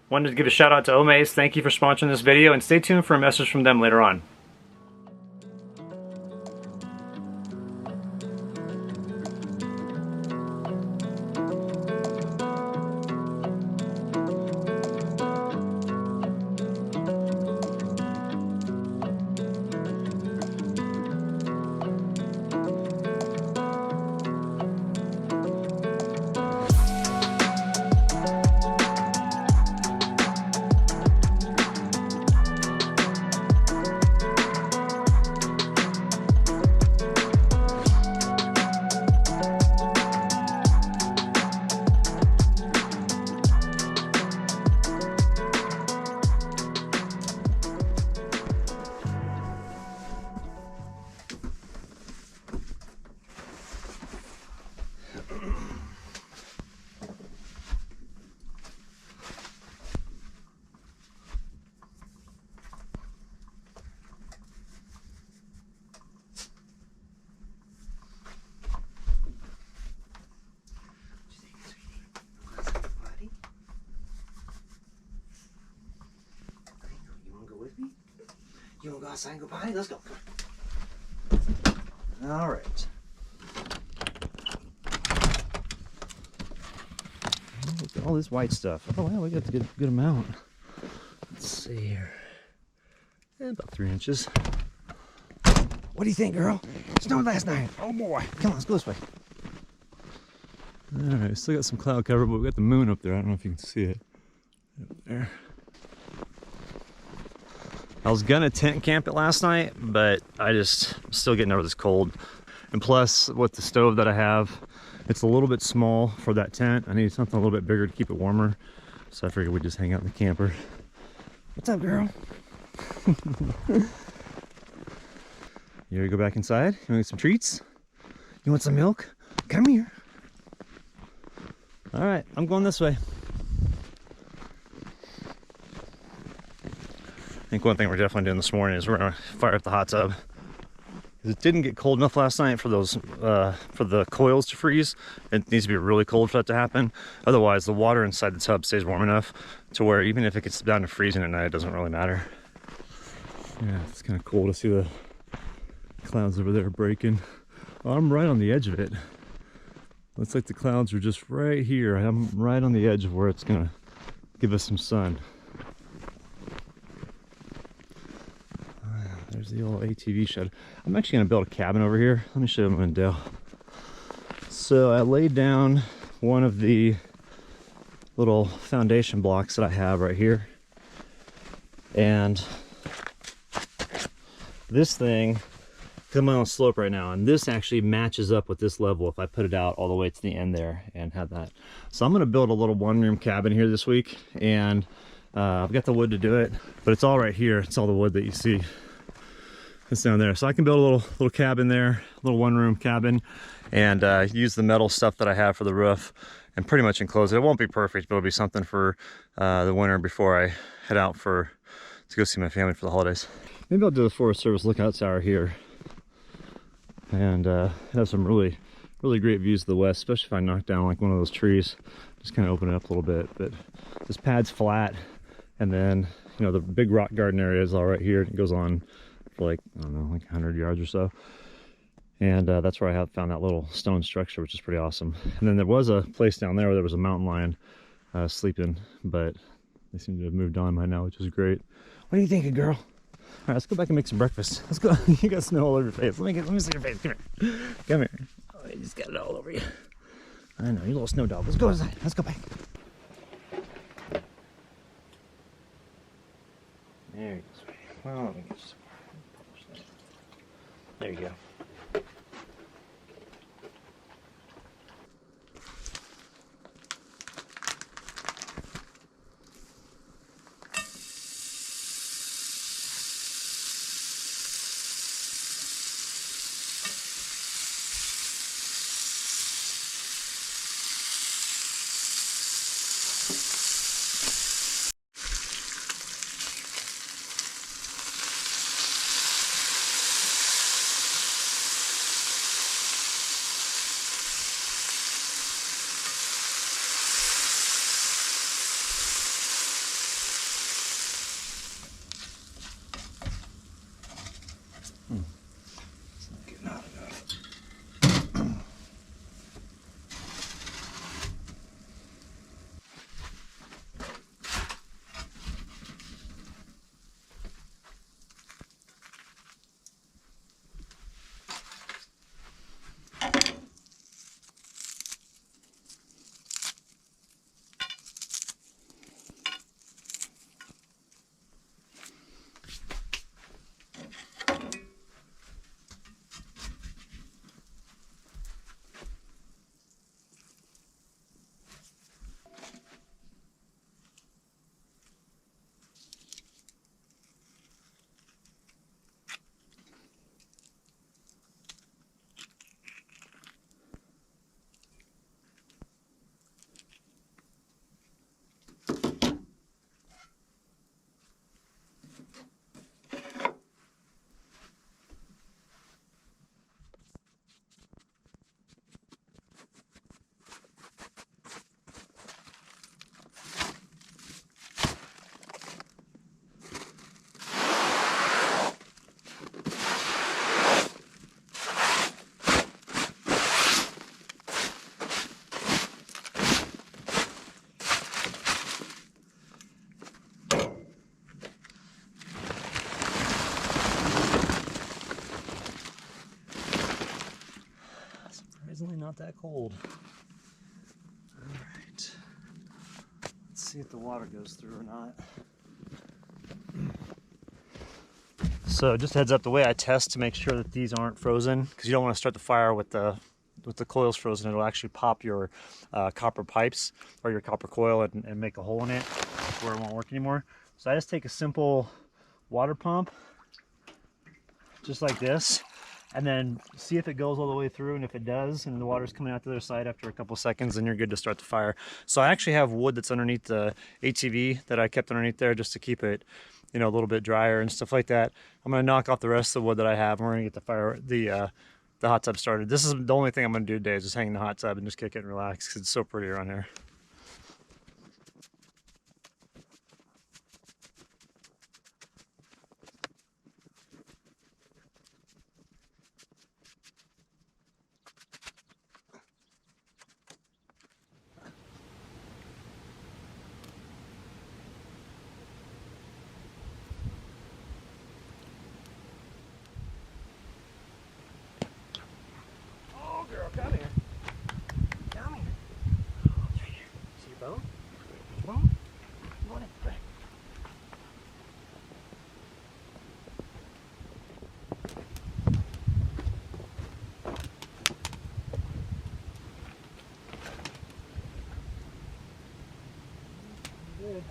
Wanted to give a shout out to Omaze. Thank you for sponsoring this video, and stay tuned for a message from them later on. You wanna go outside and go potty? Let's go. All right. Look at all this white stuff. Oh, yeah, we got a good amount. Let's see here. About 3 inches. What do you think, girl? Snowed last night. Oh boy. Come on, let's go this way. All right, still got some cloud cover, but we got the moon up there. I don't know if you can see it. Up there. I was gonna tent camp it last night, but I'm still getting over this cold. And plus, with the stove that I have, it's a little bit small for that tent. I need something a little bit bigger to keep it warmer. So I figured we'd just hang out in the camper. What's up, girl? You ready to go back inside? You want to get some treats? You want some milk? Come here. All right, I'm going this way. I think one thing we're definitely doing this morning is we're gonna fire up the hot tub. It didn't get cold enough last night for those for the coils to freeze. It needs to be really cold for that to happen. Otherwise, the water inside the tub stays warm enough to where even if it gets down to freezing at night, it doesn't really matter. Yeah, it's kind of cool to see the clouds over there breaking. Oh, I'm right on the edge of it. Looks like the clouds are just right here. I'm right on the edge of where it's gonna give us some sun. There's the old ATV shed. I'm actually going to build a cabin over here. Let me show you what I'm going to do. So I laid down one of the little foundation blocks that I have right here. And this thing, because I'm on a slope right now, and this actually matches up with this level if I put it out all the way to the end there and have that. So I'm going to build a little one-room cabin here this week. And I've got the wood to do it, but it's all right here. It's all the wood that you see. It's down there, so I can build a little cabin there, a little one-room cabin, and use the metal stuff that I have for the roof, and pretty much enclose it. It won't be perfect, but it'll be something for the winter before I head out to go see my family for the holidays. Maybe I'll do the Forest Service lookout tower here, and have some really great views of the west, especially if I knock down like one of those trees. Just kind of open it up a little bit. But this pad's flat, and then the big rock garden area is all right here. It goes on for like, I don't know, like 100 yards or so. And that's where I found that little stone structure, which is pretty awesome. And then there was a place down there where there was a mountain lion sleeping, but they seem to have moved on by now, which is great. What are you thinking, girl? All right, let's go back and make some breakfast. Let's go. You got snow all over your face. Let me see your face. Come here. Come here. Oh, you just got it all over you. I know, you little snow dog. Let's go inside. Let's go back. There you go. Well, let me get you some more. There you go. not that cold. All right. Let's see if the water goes through or not. So just heads up, the way I test to make sure that these aren't frozen, because you don't want to start the fire with the coils frozen. It'll actually pop your copper pipes or your copper coil and make a hole in it where it won't work anymore. So I just take a simple water pump, just like this, and then see if it goes all the way through, and if it does, and the water's coming out the other side after a couple seconds, then you're good to start the fire. So I actually have wood that's underneath the ATV that I kept underneath there just to keep it, you know, a little bit drier and stuff like that. I'm gonna knock off the rest of the wood that I have, and we're gonna get the hot tub started. This is the only thing I'm gonna do today, is just hang in the hot tub and just kick it and relax, because it's so pretty around here. Come here. Come here. It's right here. See your bone? Bone? You want it? Right. Good.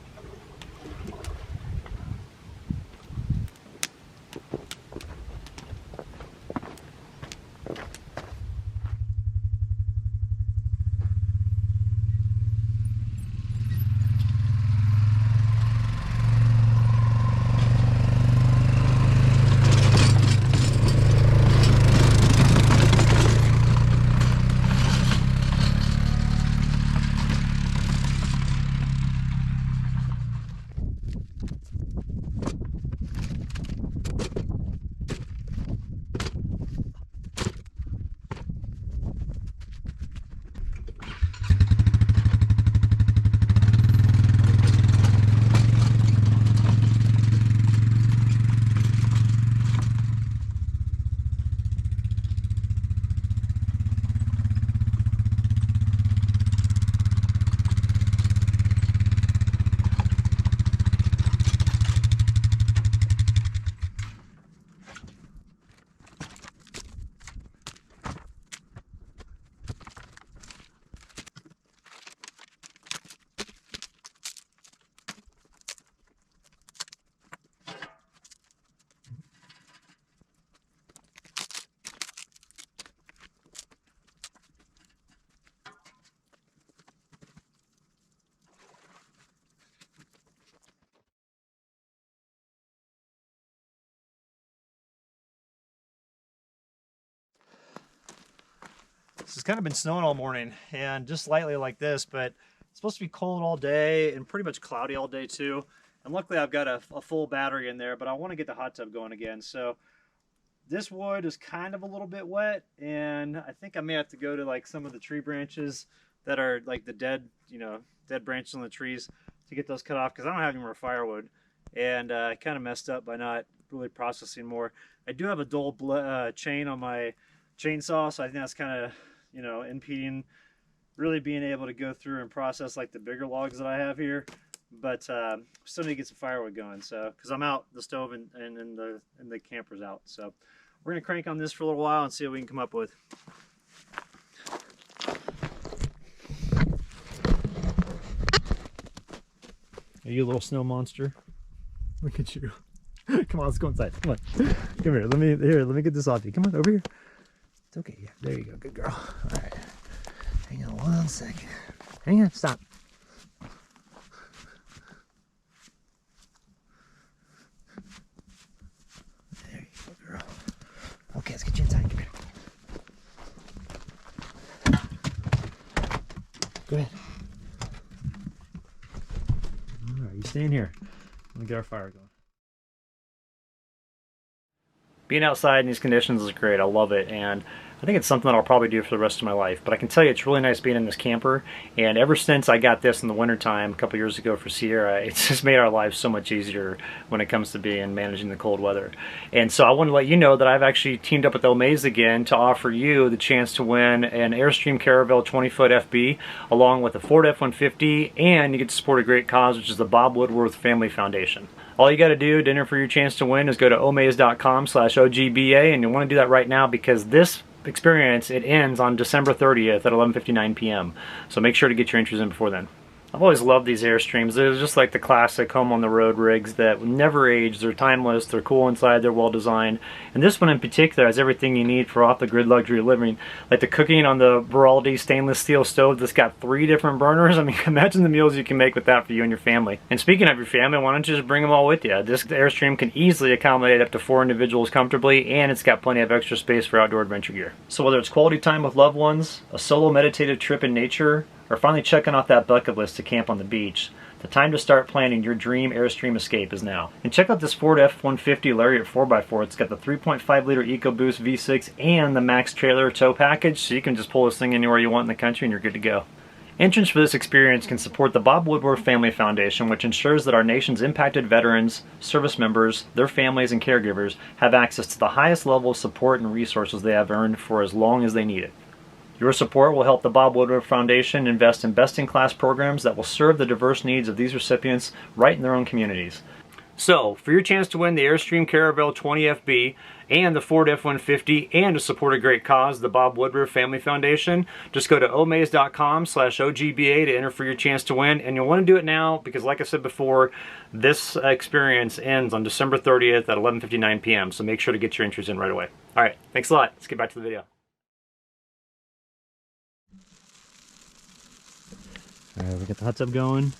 It's kind of been snowing all morning, and just lightly like this, but it's supposed to be cold all day and pretty much cloudy all day too. And luckily I've got a full battery in there, but I want to get the hot tub going again. So this wood is kind of a little bit wet, and I think I may have to go to like some of the tree branches that are like the dead, you know, dead branches on the trees to get those cut off, because I don't have any more firewood. And I kind of messed up by not really processing more. I do have a dull chain on my chainsaw, so I think that's kind of, you know, impeding really being able to go through and process like the bigger logs that I have here. But still need to get some firewood going, so because I'm out, the stove and the camper's out. So we're gonna crank on this for a little while and see what we can come up with. Are you a little snow monster? Look at you. Come on, let's go inside. Come on. Come here. Let me get this off you. Come on, over here. It's okay. Yeah, there you go. Good girl. All right. Hang on 1 second. Hang on. Stop. There you go, girl. Okay, let's get you inside. Come here. Go ahead. All right, you staying here. Let me get our fire going. Being outside in these conditions is great. I love it. And I think it's something that I'll probably do for the rest of my life. But I can tell you it's really nice being in this camper. And ever since I got this in the wintertime a couple years ago for Sierra, it's just made our lives so much easier when it comes to being managing the cold weather. And so I want to let you know that I've actually teamed up with Omaze again to offer you the chance to win an Airstream Caravelle 20-foot FB along with a Ford F-150, and you get to support a great cause, which is the Bob Woodworth Family Foundation. All you got to do to enter for your chance to win is go to omaze.com/OGBA, and you'll want to do that right now because this experience, it ends on December 30th at 11:59 p.m. So make sure to get your entries in before then. I've always loved these Airstreams. They're just like the classic home on the road rigs that never age. They're timeless, they're cool inside, they're well designed. And this one in particular has everything you need for off the grid luxury living. Like the cooking on the Veraldi stainless steel stove that's got 3 different burners. I mean, imagine the meals you can make with that for you and your family. And speaking of your family, why don't you just bring them all with you? This Airstream can easily accommodate up to 4 individuals comfortably, and it's got plenty of extra space for outdoor adventure gear. So whether it's quality time with loved ones, a solo meditative trip in nature, or finally checking off that bucket list to camp on the beach, the time to start planning your dream Airstream escape is now. And check out this Ford F-150 Lariat 4x4. It's got the 3.5 liter EcoBoost V6 and the Max trailer tow package, so you can just pull this thing anywhere you want in the country and you're good to go. Entrance for this experience can support the Bob Woodworth Family Foundation, which ensures that our nation's impacted veterans, service members, their families, and caregivers have access to the highest level of support and resources they have earned for as long as they need it. Your support will help the Bob Woodworth Foundation invest in best-in-class programs that will serve the diverse needs of these recipients right in their own communities. So, for your chance to win the Airstream Caravelle 20FB and the Ford F-150 and to support a great cause, the Bob Woodworth Family Foundation, just go to omaze.com/OGBA to enter for your chance to win. And you'll want to do it now because, like I said before, this experience ends on December 30th at 11:59 p.m. So make sure to get your entries in right away. All right, thanks a lot. Let's get back to the video. Alright, we got the hot tub going,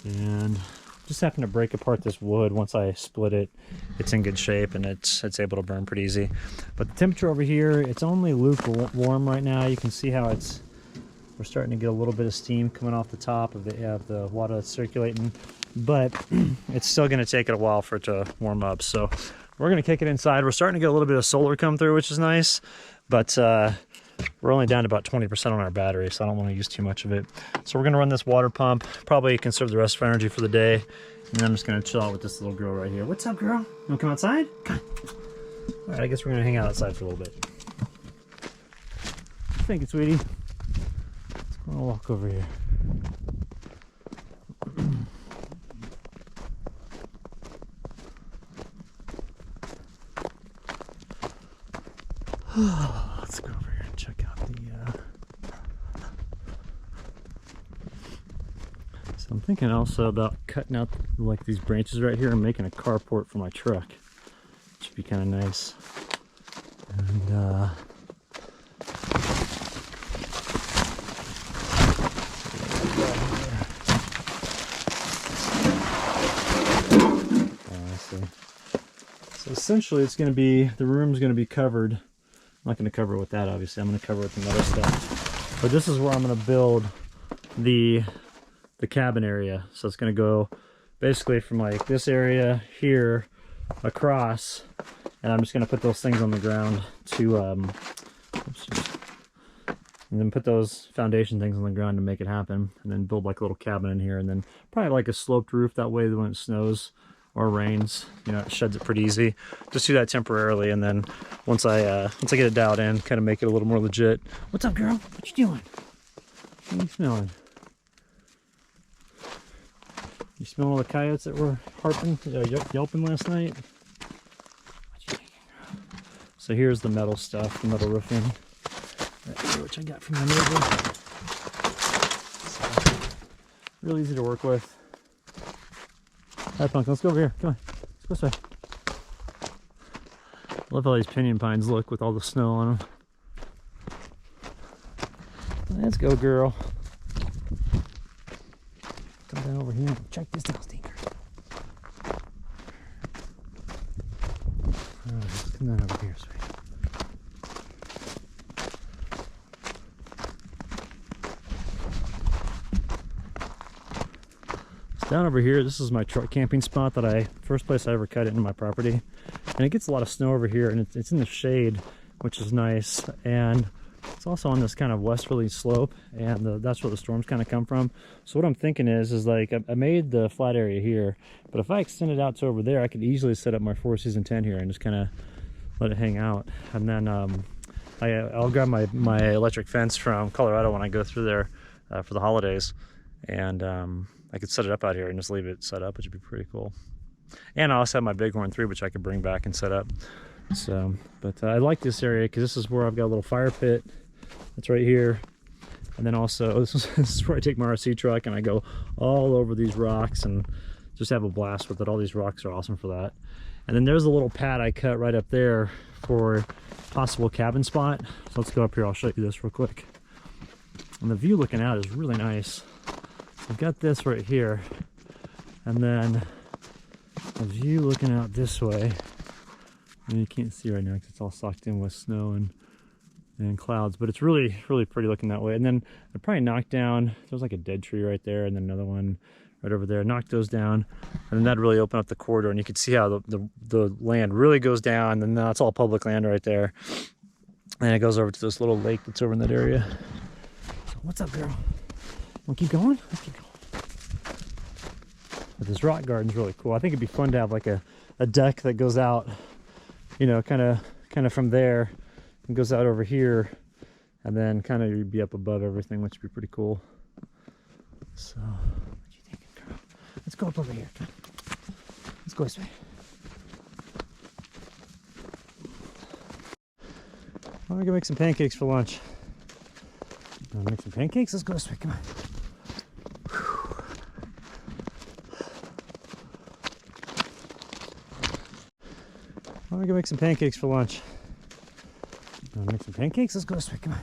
and just happened to break apart this wood. Once I split it, it's in good shape and it's able to burn pretty easy. But the temperature over here, it's only lukewarm right now. You can see how we're starting to get a little bit of steam coming off the top of the water that's circulating, but it's still going to take it a while for it to warm up. So we're going to kick it inside. We're starting to get a little bit of solar come through, which is nice, but we're only down to about 20% on our battery, so I don't want to use too much of it. So we're going to run this water pump, probably conserve the rest of our energy for the day, and then I'm just going to chill out with this little girl right here. What's up, girl? You want to come outside? Come on. All right, I guess we're going to hang out outside for a little bit. Thank you, sweetie. Let's go on a walk over here. Let's go over here and check out the So I'm thinking also about cutting out like these branches right here and making a carport for my truck, which would be kind of nice. And so essentially it's going to be, the room's going to be covered. I'm not going to cover it with that, obviously. I'm going to cover it with some other stuff. But this is where I'm going to build the cabin area. So it's going to go basically from like this area here across, and I'm just going to put those things on the ground to and then put those foundation things on the ground to make it happen, and then build like a little cabin in here, and then probably like a sloped roof. That way when it snows or rains, you know, it sheds it pretty easy. Just do that temporarily, and then once I get it dialed in, kind of make it a little more legit. What's up, girl? What you doing? What are you smelling? You smell all the coyotes that were yelping last night? What you thinking, girl? So here's the metal stuff, the metal roofing, which I got from my neighbor. So, real easy to work with. Alright, Punk, let's go over here. Come on, let's go this way. I love how these pinyon pines look with all the snow on them. Let's go, girl. Come down over here and check this out, stinker. Alright, come down over here, sweetie. Down over here, this is my truck camping spot that first place I ever cut it into my property. And it gets a lot of snow over here, and it's in the shade. which is nice. And it's also on this kind of westerly slope, and that's where the storms kind of come from. So what I'm thinking is like I made the flat area here, but if I extend it out to over there, I could easily set up my 4-season tent here and just kind of let it hang out. And then I'll grab my electric fence from Colorado when I go through there for the holidays, and I could set it up out here and just leave it set up, which would be pretty cool. And I also have my Bighorn 3, which I could bring back and set up. So, but I like this area because this is where I've got a little fire pit. That's right here. And then also, this is where I take my RC truck and I go all over these rocks and just have a blast with it. All these rocks are awesome for that. And then there's a little pad I cut right up there for possible cabin spot. So let's go up here, I'll show you this real quick. And the view looking out is really nice. I've got this right here, and then the view looking out this way. And you can't see right now because it's all socked in with snow and clouds, but it's really, really pretty looking that way. And then I probably knocked down, there's like a dead tree right there, and then another one right over there. Knock those down, and then that'd really open up the corridor, and you can see how the land really goes down, and that's all public land right there. And it goes over to this little lake that's over in that area. So what's up, girl? Wanna keep going? Let's keep going. But this rock garden's really cool. I think it'd be fun to have like a deck that goes out, you know, kind of from there and goes out over here, and then kind of you'd be up above everything, which would be pretty cool. So, what do you think, girl? Let's go up over here. Come on. Let's go this way. I'm gonna go make some pancakes for lunch. Wanna make some pancakes? Let's go this way. Come on. I'm gonna go make some pancakes for lunch. Wanna make some pancakes? Let's go this way. Come on.